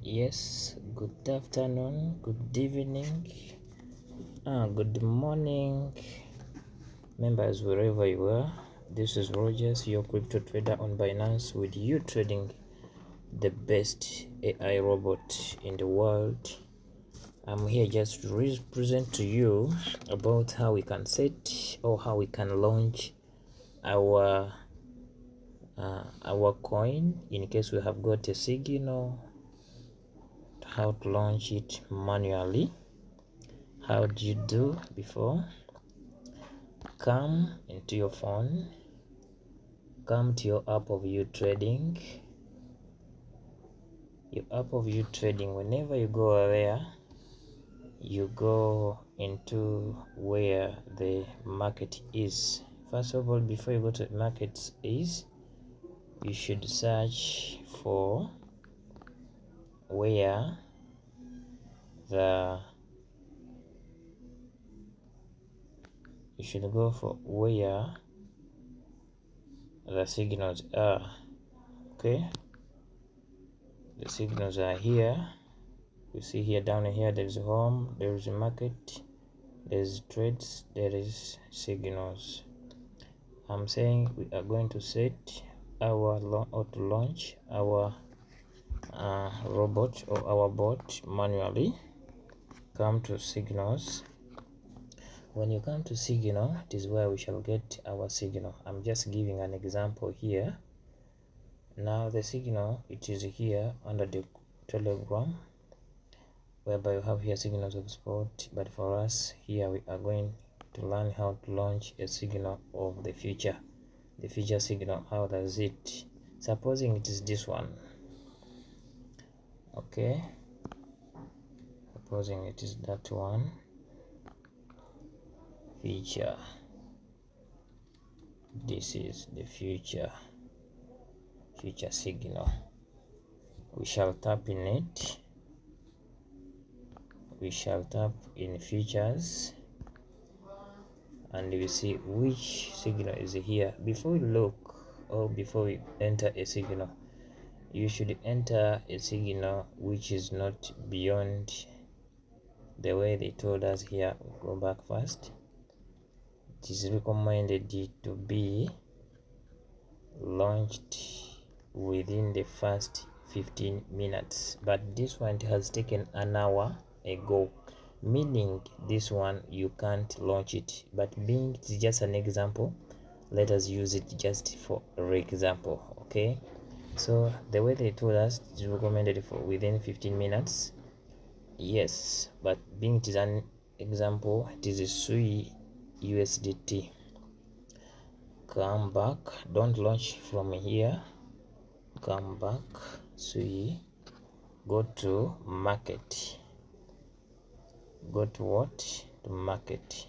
Yes, good afternoon, good evening, good morning, members wherever you are. This is Rogers, your crypto trader on Binance, with you trading the best AI robot in the world. I'm here just to present to you about how we can set or how we can launch our coin in case we have got a signal, how to launch it manually. How do you do before? Come into your phone, come to your app of you trading. Your app of you trading, whenever you go there, you go into where the market is. First of all, before you go to market is, you should search for where the you should go for where the signals are. Okay, the signals are here. You see here, down here there is home, there is a market, there is trades, there is signals. I'm saying we are going to set our or to launch our robot or our bot manually. Come to signals. When you come to signal, it is where we shall get our signal. I'm just giving an example here. Now the signal, it is here under the Telegram, whereby you have here signals of sport, but for us here we are going to learn how to launch a signal of the future signal. How does it, supposing it is this one, okay, supposing it is that one, future, this is the future signal. We shall tap in it, we shall tap in features, and we see which signal is here. Before we look or before we enter a signal, you should enter a signal which is not beyond the way they told us here. We'll go back first. It is recommended to be launched within the first 15 minutes, but this one has taken an hour ago, meaning this one you can't launch it. But being it's just an example, let us use it just for example. Okay, so the way they told us is recommended for within 15 minutes. Yes, but being it is an example, it is a SUI USDT. Come back, don't launch from here, come back, SUI, go to market, go to what, to market.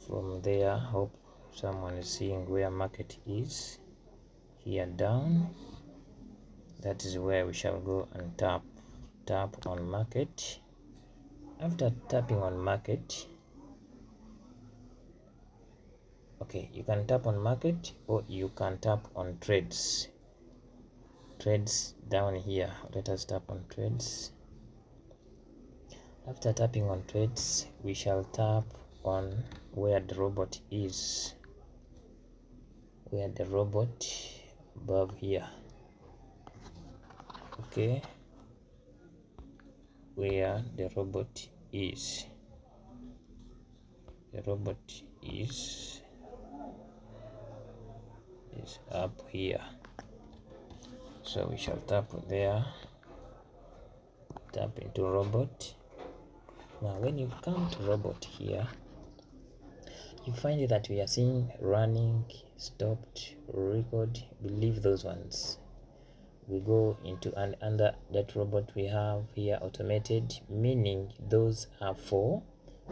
From there, hope someone is seeing where market is here down. That is where we shall go and tap on market. After tapping on market, okay, you can tap on market or you can tap on trades down here. Let us tap on trades. After tapping on trades, we shall tap on where the robot is, where the robot above here. Okay, where the robot is, the robot is up here. So we shall tap there, tap into robot. Now when you come to robot here, you find that we are seeing running, stopped, record, believe those ones. We go into and under that robot we have here automated, meaning those are for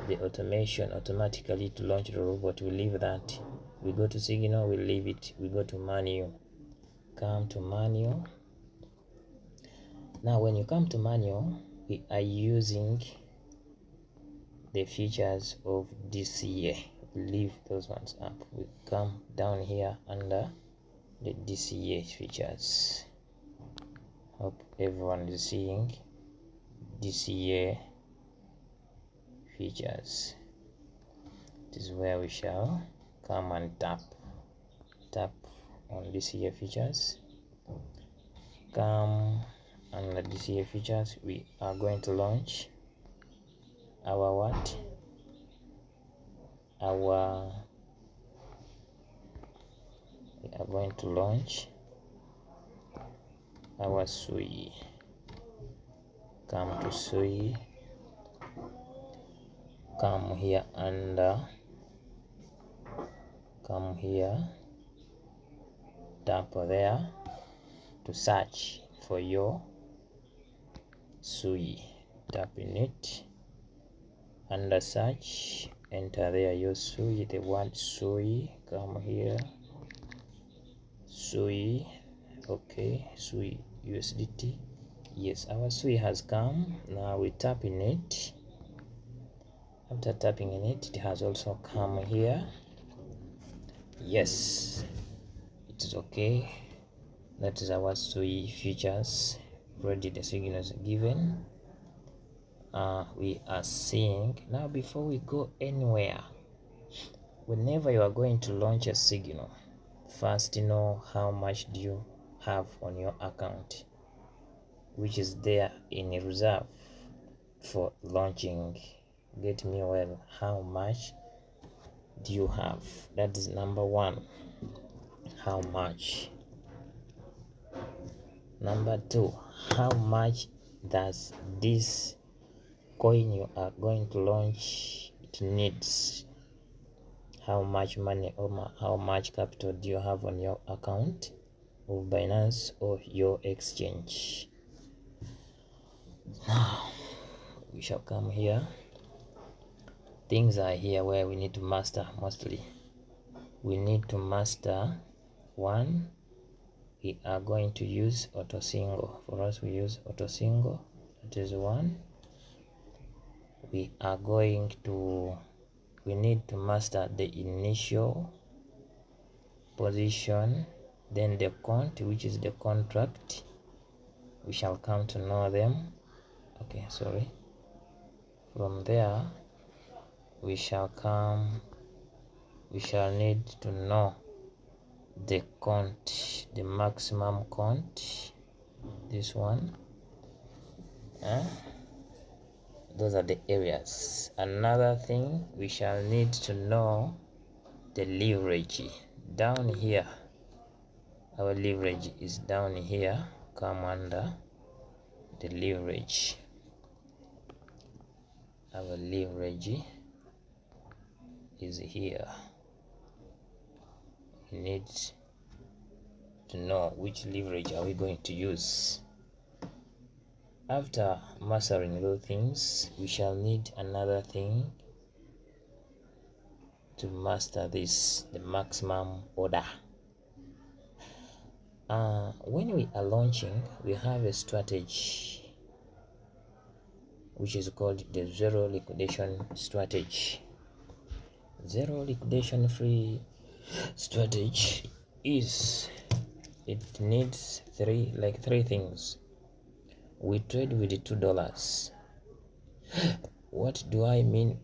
the automation automatically to launch the robot. We leave that. We go to signal, we leave it. We go to manual, come to manual. Now when you come to manual, we are using the features of DCA. Leave those ones up. We come down here under the DCA features. Hope everyone is seeing DCA features. This is where we shall come and tap on DCA features. Come under DCA features, we are going to launch our what? We are going to launch our SUI. Come to SUI, come here under, come here, tap there to search for your SUI. Tap in it, under search, enter there your SUI, the word SUI. Come here, SUI, okay, SUI USDT. Yes, our SUI has come. Now we tap in it. After tapping in it, it has also come here. Yes, it is okay. That is our SUI features. Already the signals are given. We are seeing now. Before we go anywhere, whenever you are going to launch a signal, first know how much do you have on your account, which is there in reserve for launching. Get me well, how much do you have? That is number one. How much? Number two, how much does this coin you are going to launch it needs? How much money or how much capital do you have on your account of Binance or your exchange? Now we shall come here. Things are here where we need to master. Mostly we need to master one. We are going to use auto single. For us, we use auto single. That is one. We need to master the initial position, then the count, which is the contract. We shall come to know them. Okay, sorry. From there we shall need to know the count, the maximum count, this one. Those are the areas. Another thing, we shall need to know the leverage down here. Our leverage is down here. Come under the leverage. Our leverage is here. We need to know which leverage are we going to use. After mastering those things, we shall need another thing to master this, the maximum order. When we are launching, we have a strategy which is called the zero liquidation strategy. Zero liquidation free strategy is, it needs three things. We trade with the $2. What do I mean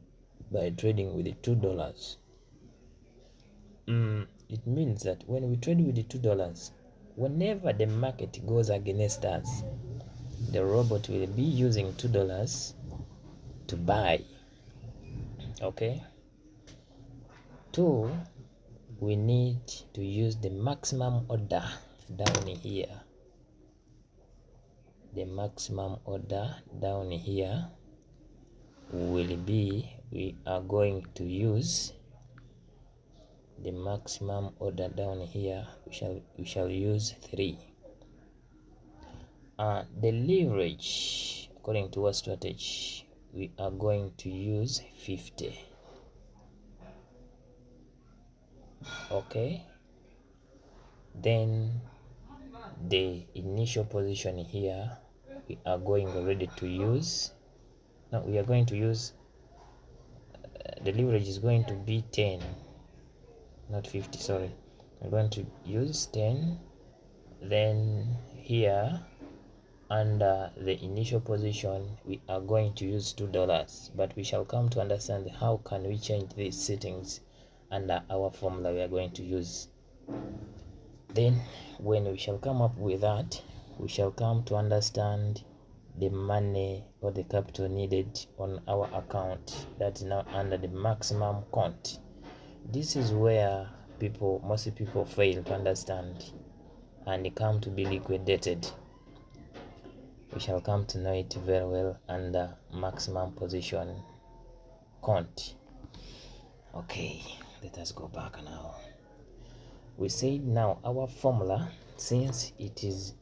by trading with the $2? It means that when we trade with the $2, whenever the market goes against us, the robot will be using $2 to buy. Okay. 2, we need to use the maximum order down here. The maximum order down here will be, we are going to use the maximum order down here. We shall use 3. The leverage, according to our strategy, we are going to use 50. Okay. Then the initial position here, we are going already to use. Now we are going to use the leverage is going to be 10, not 50, sorry. I'm going to use 10. Then here under the initial position we are going to use $2, but we shall come to understand how can we change these settings under our formula we are going to use. Then when we shall come up with that, we shall come to understand the money or the capital needed on our account that is now under the maximum count. This is where most people fail to understand and come to be liquidated. We shall come to know it very well under maximum position count. Okay, let us go back now. We said now our formula, since it is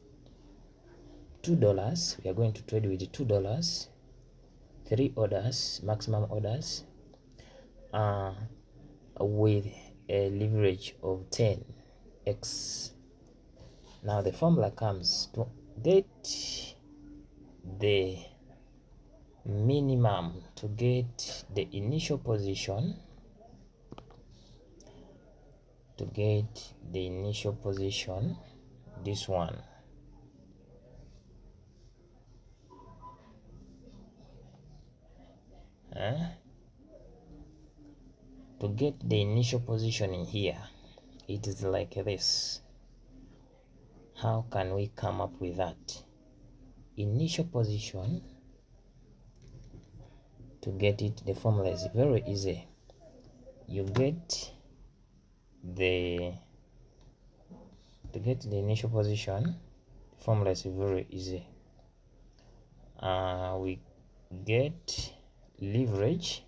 $2, we are going to trade with $2, 3 orders, maximum orders, with a leverage of 10x. Now the formula comes to get the minimum, to get the initial position, this one, to get the initial position in here, it is like this. How can we come up with that initial position? To get it, the formula is very easy. You get the initial position, the formula is very easy. We get leverage,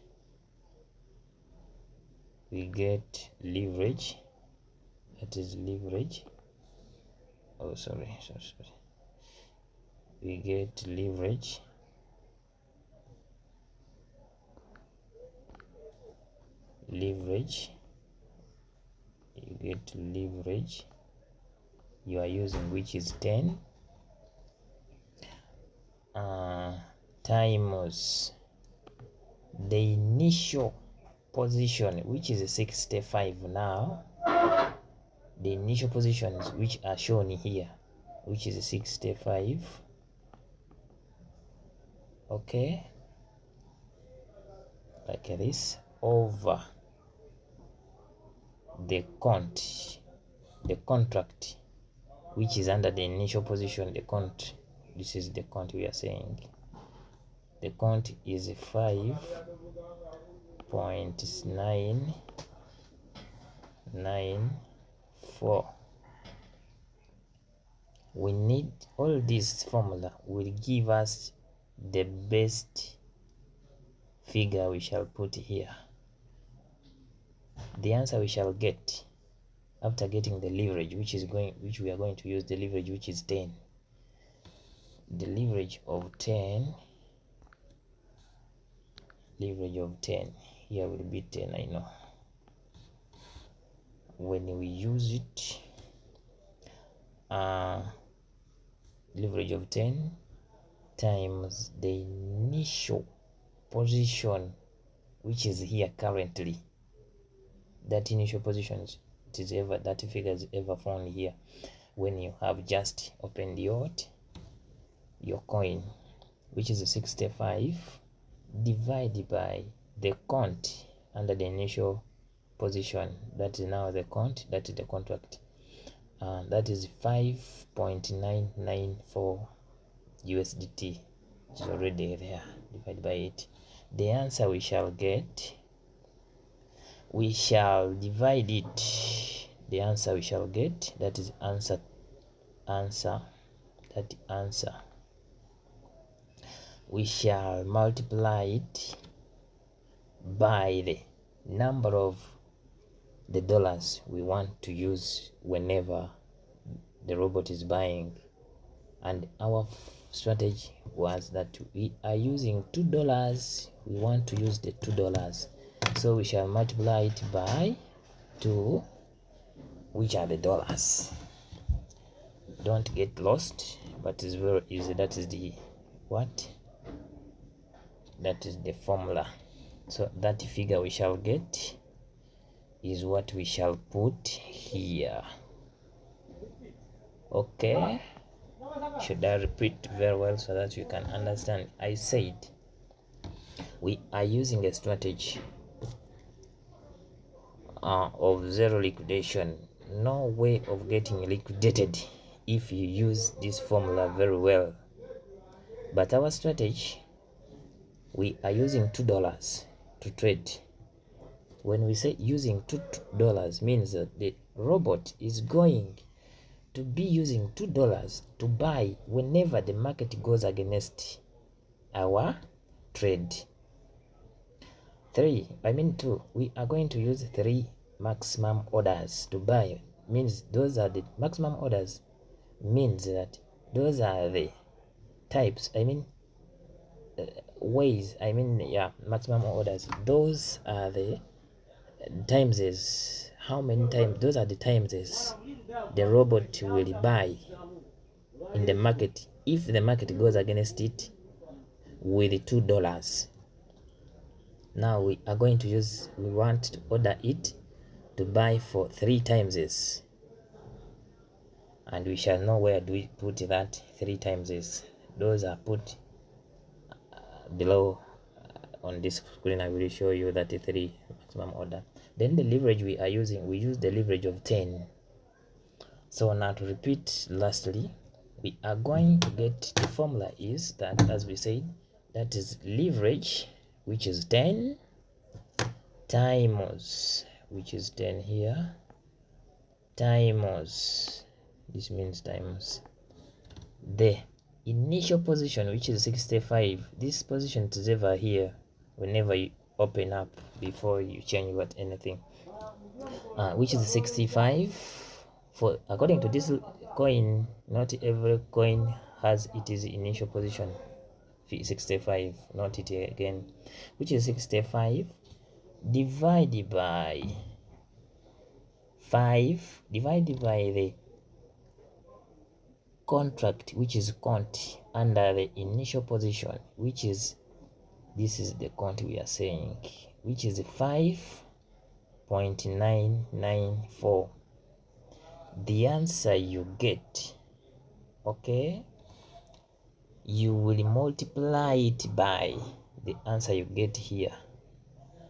that is leverage. Oh, sorry. We get leverage, you get leverage you are using, which is 10 times the initial position, which is 65. Now the initial positions which are shown here, which is 65, okay, like this, over the contract which is under the initial position. The count, this is the count we are saying. The count is 5.994. We need all this formula will give us the best figure we shall put here. The answer we shall get after getting the leverage, which we are going to use the leverage, which is 10. The leverage of 10 here will be 10. I know when we use it, leverage of 10 times the initial position, which is here currently. That initial position that figure is ever found here when you have just opened your coin, which is 65, divided by the count under the initial position, that is now the count, that is the contract, that is 5.994 USDT. It's already there. Divided by it, the answer we shall get, we shall divide it. The answer we shall get, that is answer, we shall multiply it by the number of the dollars we want to use whenever the robot is buying. And our strategy was that we are using $2. We want to use the $2, so we shall multiply it by 2, which are the dollars. Don't get lost, but it's very easy. That is the formula. So that figure we shall get is what we shall put here. Okay, Should I repeat very well so that you can understand? I said we are using a strategy of zero liquidation. No way of getting liquidated if you use this formula very well. But our strategy, we are using $2 to trade. When we say using $2 means that the robot is going to be using $2 to buy whenever the market goes against our trade. 2, we are going to use 3 maximum orders to buy. Means those are the maximum orders, means that those are the types, ways, maximum orders. Those are the times is how many times, those are the times is the robot will buy in the market if the market goes against it with $2. Now we are going to use, we want to order it to buy for 3 times this, and we shall know where do we put that 3 times this. Those are put below on this screen. I will show you that 3 maximum order. Then the leverage we are using, we use the leverage of 10. So now to repeat lastly, we are going to get, the formula is that, as we said, that is leverage, which is 10 times, which is 10 here, times, this means times the initial position, which is 65. This position is ever here whenever you open up before you change what anything, which is 65. For according to this coin, not every coin has its initial position 65, not it again, which is 65 divided by 5 divided by the contract, which is count under the initial position, which is, this is the count we are saying, which is 5.994. the answer you get, okay, you will multiply it by the answer you get here.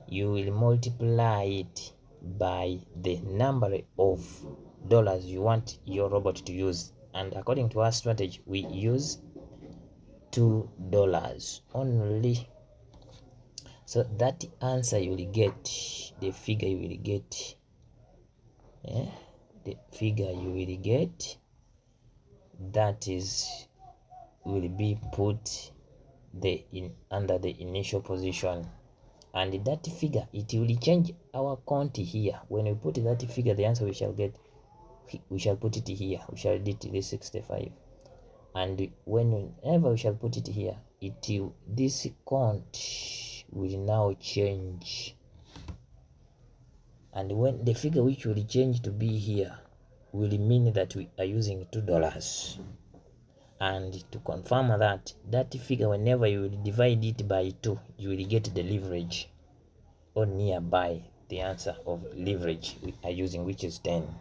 You will multiply it by the number of dollars you want your robot to use, and according to our strategy we use $2 only. So that answer you will get, the figure you will get, the figure you will get, that is will be put under the initial position, and that figure, it will change our count here. When we put that figure, the answer we shall get, we shall put it here, we shall edit this 65, and whenever we shall put it here, this count will now change, and when the figure which will change to be here will mean that we are using $2. And to confirm that figure, whenever you will divide it by 2, you will get the leverage or nearby the answer of leverage we are using, which is 10,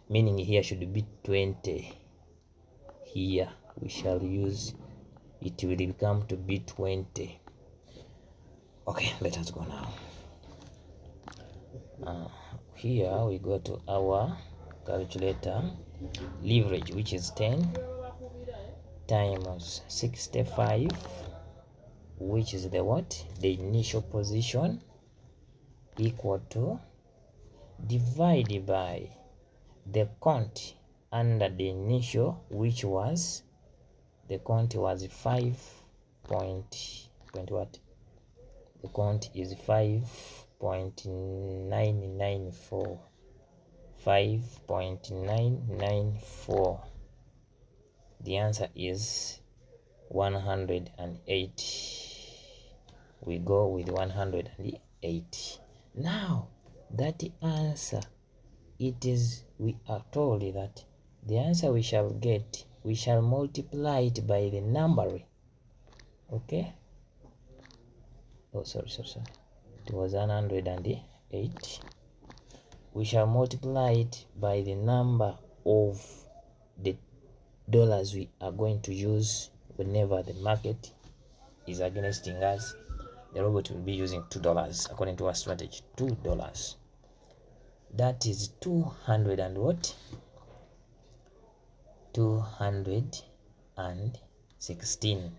meaning here should be 20. Here we shall use, it will become to be 20. Okay, let us go now. Here we go to our calculator. Leverage, which is 10 times 65, which is the what, the initial position, equal to, divided by the count under the initial, which was, the count was 5 point what, the count is 5.994, 5.994. the answer is 108. We go with 108. Now that answer, it is, we are told that the answer we shall get, we shall multiply it by the number, okay, oh sorry, it was 108. we shall multiply it by the number of the dollars we are going to use whenever the market is against us. The robot will be using $2 according to our strategy. $2. That is 200 and what? 216.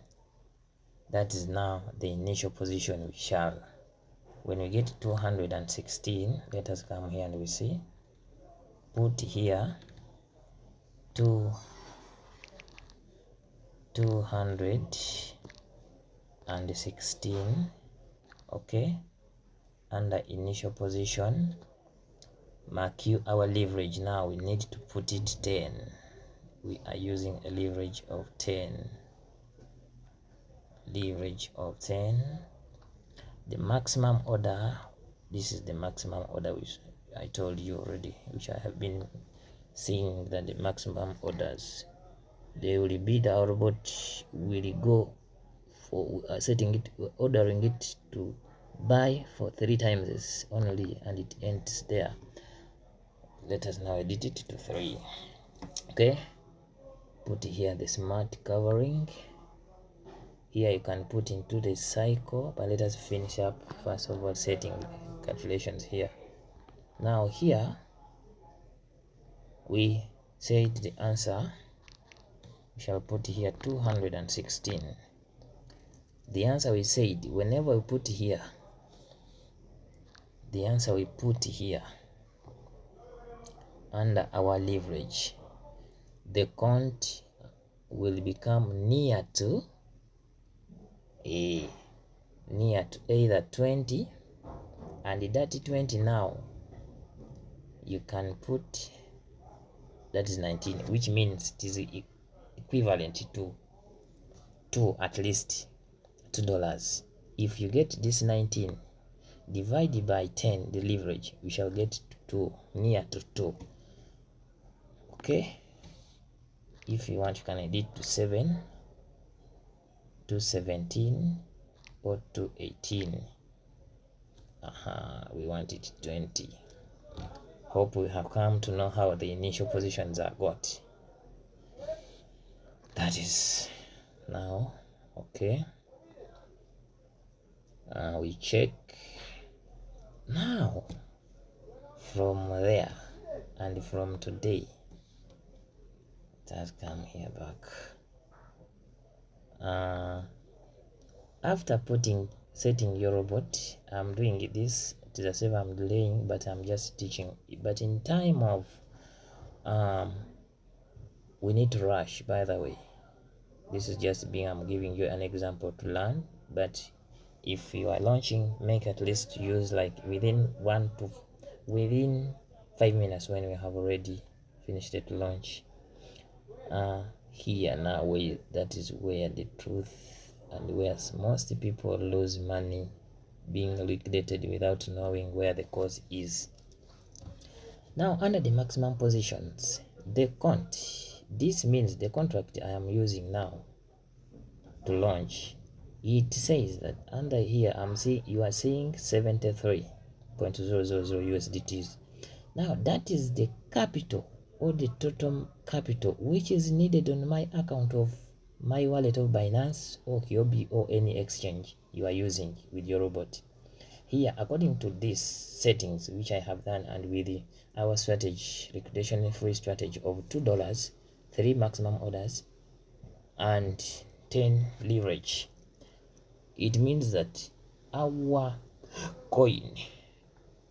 That is now the initial position we shall. When we get 216, let us come here and we see. Put here 216. Okay, under initial position, mark you our leverage. Now we need to put it 10. We are using a leverage of 10. Leverage of 10. The maximum order, this is the maximum order which I told you already, which I have been seeing that the maximum orders, they will be the robot will go for setting it, ordering it to buy for 3 times only, and it ends there. Let us now edit it to 3. Okay, put here the smart covering. Here you can put into the cycle, but let us finish up first of all setting calculations here. Now here we said the answer, we shall put here 216. The answer we said, whenever we put here, the answer we put here under our leverage, the count will become near to either 20, and that 20 now you can put, that is 19, which means it is equivalent to at least $2. If you get this 19 divided by 10, the leverage, we shall get to near to 2. Okay, if you want you can edit to 7, to 17, or to 18. We want it 20. Hope we have come to know how the initial positions are got. That is now okay. We check now from there, and from today it has come here back. After setting your robot, I'm doing this to the save. I'm delaying, but I'm just teaching. But in time of we need to rush, by the way. This is just I'm giving you an example to learn, but if you are launching, make at least use like within 5 minutes when we have already finished it to launch. Here now, that is where the truth and where most people lose money, being liquidated without knowing where the cause is. Now under the maximum positions, the count, this means the contract I am using now to launch, it says that under here you are seeing 73.000 USDTs. Now that is the capital, or the total capital, which is needed on my account of my wallet of Binance or Huobi or any exchange you are using with your robot. Here, according to these settings which I have done, and with our strategy, liquidation free strategy of $2, 3 maximum orders, and 10 leverage, it means that our coin,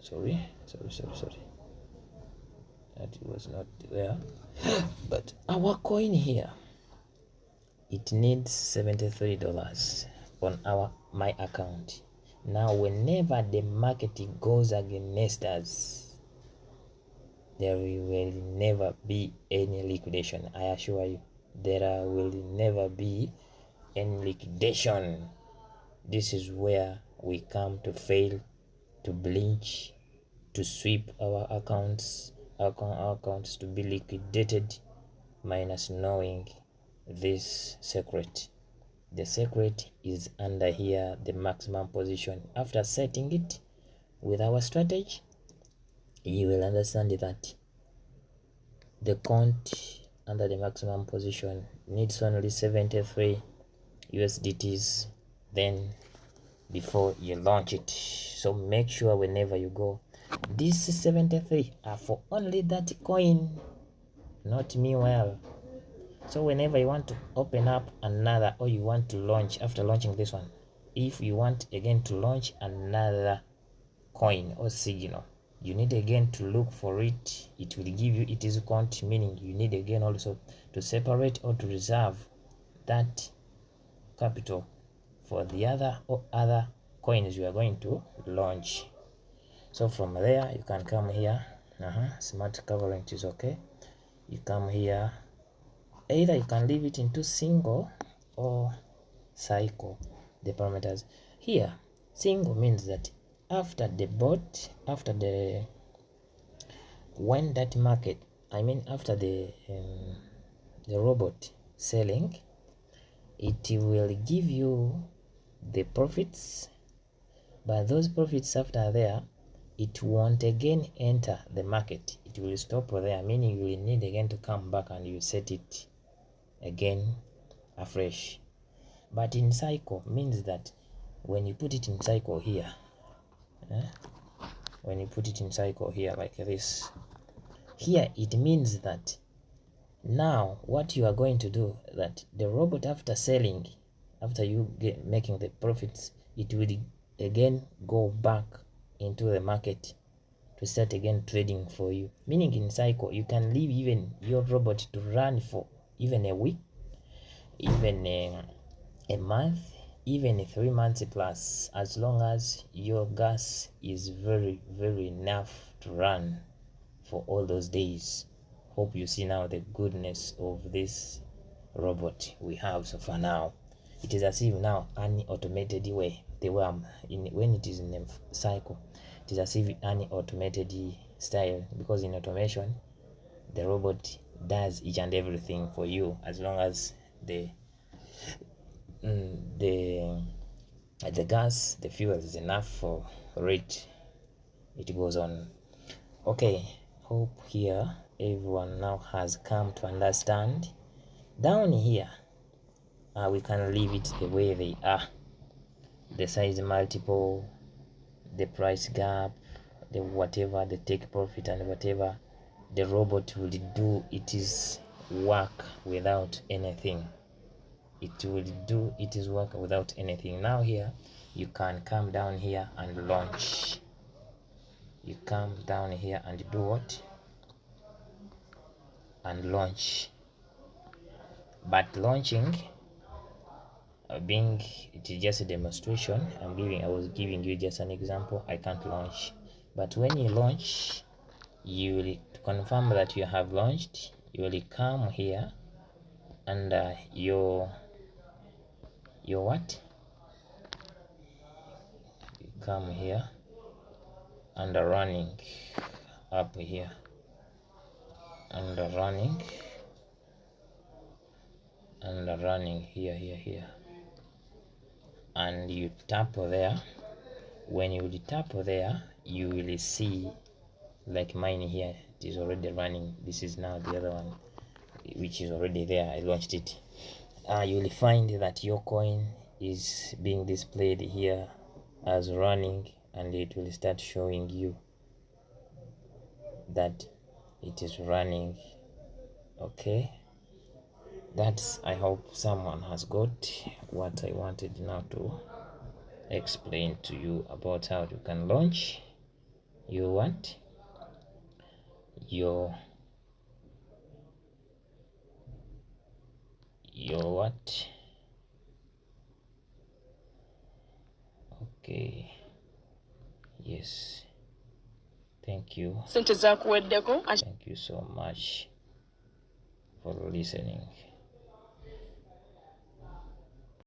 sorry, that was not there, but our coin here, it needs $73 on my account. Now whenever the market goes against us, there will never be any liquidation. I assure you, there will never be any liquidation. This is where we come to fail, to bleach, to sweep our accounts to be liquidated, minus knowing this secret. The secret is under here, the maximum position. After setting it with our strategy, you will understand that the count under the maximum position. Needs only 73 USDTs then before you launch it. So make sure whenever you go, these 73 are for only that coin, not meanwhile. So whenever you want to open up another, or you want to launch after launching this one, if you want again to launch another coin or signal, you need again to look for it. It will give you it is count, meaning you need again also to separate or to reserve that capital for the other coins you are going to launch. So from there you can come here. Smart covering is okay. You come here, either you can leave it into single or cycle. The parameters here, single means that after the bot, when that market, after the robot selling, it will give you the profits, but those profits after there, it won't again enter the market. It will stop there, meaning you will need again to come back and you set it again afresh. But in cycle means that when you put it in cycle here, when you put it in cycle here like this, here it means that now what you are going to do, that the robot after selling, after you making the profits, it will again go back into the market to start again trading for you. Meaning in cycle you can leave even your robot to run for even a week, even a month, even 3 months plus, as long as your gas is very enough to run for all those days. Hope you see now the goodness of this robot we have so far. Now it is as if now an automated way, the way when it is in a cycle, it is as if an automated style, because in automation the robot does each and everything for you, as long as the gas, the fuel is enough for it, it goes on. Okay, hope here everyone now has come to understand. Down here we can leave it the way they are, the size multiple, the price gap, the whatever, the take profit, and whatever the robot will do, it is work without anything. It will do it is work without anything. Now here you can come down here and launch. You come down here and do what? And launch. But launching, being it is just a demonstration, I was giving you just an example. I can't launch, but when you launch, you will, to confirm that you have launched, you will come here and your what, you come here and running up here and running here, and you tap there. When you tap there, you will see, like mine here, it is already running. This is now the other one which is already there. I launched it. You will find that your coin is being displayed here as running, and it will start showing you that it is running. Okay, that's, I hope someone has got what I wanted now to explain to you about how you can launch your what, your what. Okay, yes, thank you so much for listening.